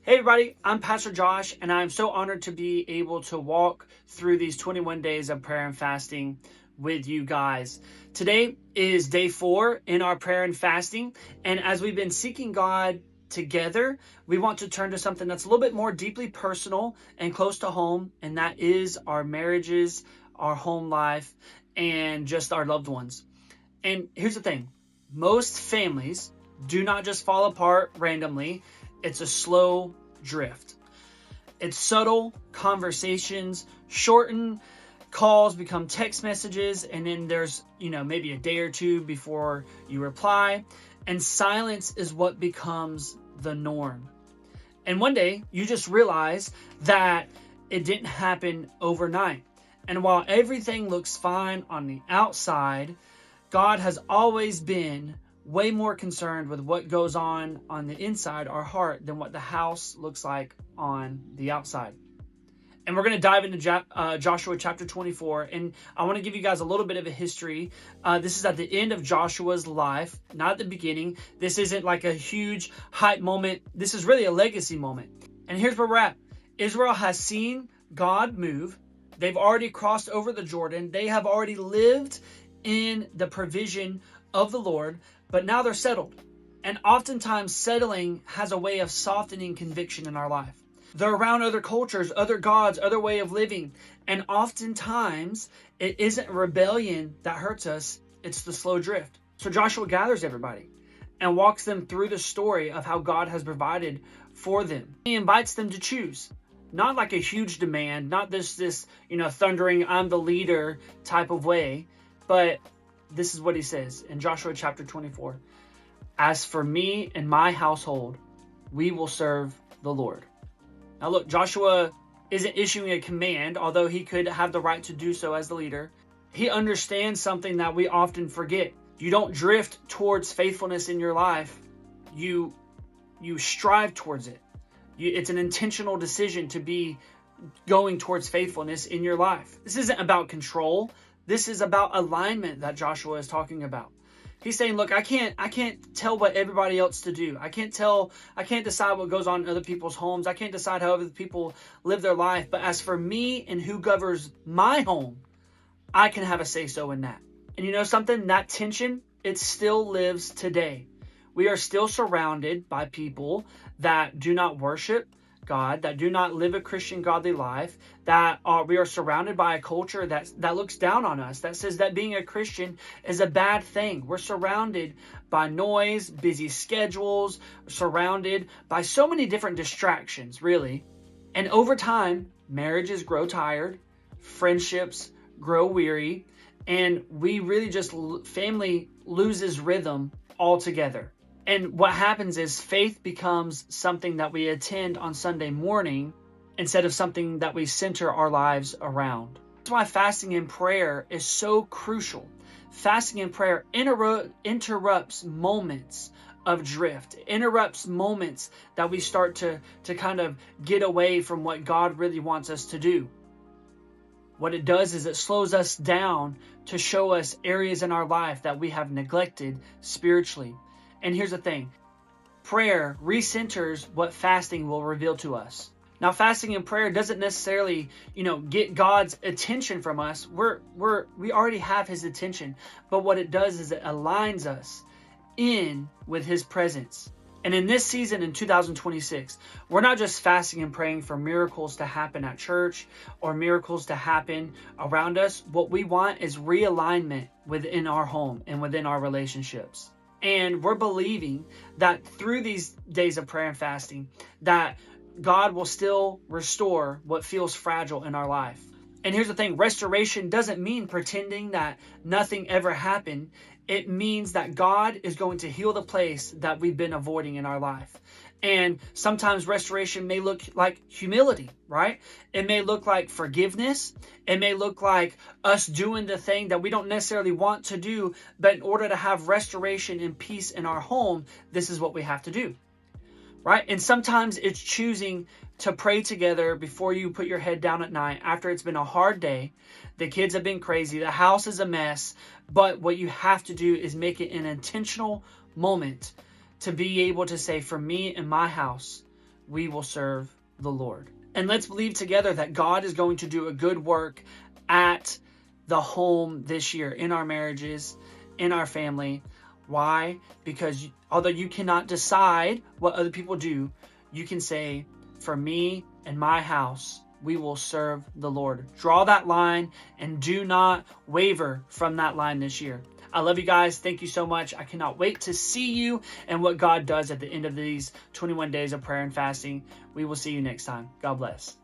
Hey everybody, I'm Pastor Josh, and I'm so honored to be able to walk through these 21 days of prayer and fasting with you guys. Today is day 4 in our prayer and fasting, and as we've been seeking God together, we want to turn to something that's a little bit more deeply personal and close to home, and that is our marriages, our home life, and just our loved ones. And here's the thing, most families do not just fall apart randomly. It's a slow drift. It's subtle conversations, shorten calls become text messages, and then there's, maybe a day or two before you reply, and silence is what becomes the norm. And one day you just realize that it didn't happen overnight. And while everything looks fine on the outside, God has always been way more concerned with what goes on the inside, our heart, than what the house looks like on the outside. And we're going to dive into Joshua chapter 24. And I want to give you guys a little bit of a history. This is at the end of Joshua's life, not at the beginning. This isn't like a huge hype moment. This is really a legacy moment. And here's where we're at. Israel has seen God move. They've already crossed over the Jordan. They have already lived in the provision of the Lord, but now they're settled. And oftentimes settling has a way of softening conviction in our life. They're around other cultures, other gods, other way of living. And oftentimes it isn't rebellion that hurts us, it's the slow drift. So Joshua gathers everybody and walks them through the story of how God has provided for them. He invites them to choose. Not like a huge demand, not this thundering, I'm the leader type of way, but this is what he says in Joshua chapter 24. As for me and my household, we will serve the Lord. Now look, Joshua isn't issuing a command, although he could have the right to do so as the leader. He understands something that we often forget. You don't drift towards faithfulness in your life. You strive towards it. It's an intentional decision to be going towards faithfulness in your life. This isn't about control. This is about alignment that Joshua is talking about. He's saying, look, I can't tell what everybody else to do. I can't decide what goes on in other people's homes. I can't decide how other people live their life. But as for me and who governs my home, I can have a say-so in that. And you know something? That tension, it still lives today. We are still surrounded by people that do not worship God, that do not live a Christian godly life, we are surrounded by a culture that looks down on us, that says that being a Christian is a bad thing. We're surrounded by noise, busy schedules, surrounded by so many different distractions, really. And over time, marriages grow tired, friendships grow weary, and we really family loses rhythm altogether. And what happens is faith becomes something that we attend on Sunday morning instead of something that we center our lives around. That's why fasting and prayer is so crucial. Fasting and prayer interrupts moments of drift, interrupts moments that we start to kind of get away from what God really wants us to do. What it does is it slows us down to show us areas in our life that we have neglected spiritually. And here's the thing, prayer recenters what fasting will reveal to us. Now, fasting and prayer doesn't necessarily, get God's attention from us. We already have his attention. But what it does is it aligns us in with his presence. And in this season in 2026, we're not just fasting and praying for miracles to happen at church or miracles to happen around us. What we want is realignment within our home and within our relationships. And we're believing that through these days of prayer and fasting, that God will still restore what feels fragile in our life. And here's the thing, restoration doesn't mean pretending that nothing ever happened. It means that God is going to heal the place that we've been avoiding in our life. And sometimes restoration may look like humility, right? It may look like forgiveness. It may look like us doing the thing that we don't necessarily want to do, but in order to have restoration and peace in our home, this is what we have to do, right? And sometimes it's choosing to pray together before you put your head down at night after it's been a hard day. The kids have been crazy. The house is a mess. But what you have to do is make it an intentional moment to be able to say, for me and my house, we will serve the Lord. And let's believe together that God is going to do a good work at the home this year, in our marriages, in our family. Why? Because although you cannot decide what other people do, you can say, for me and my house, we will serve the Lord. Draw that line and do not waver from that line this year. I love you guys. Thank you so much. I cannot wait to see you and what God does at the end of these 21 days of prayer and fasting. We will see you next time. God bless.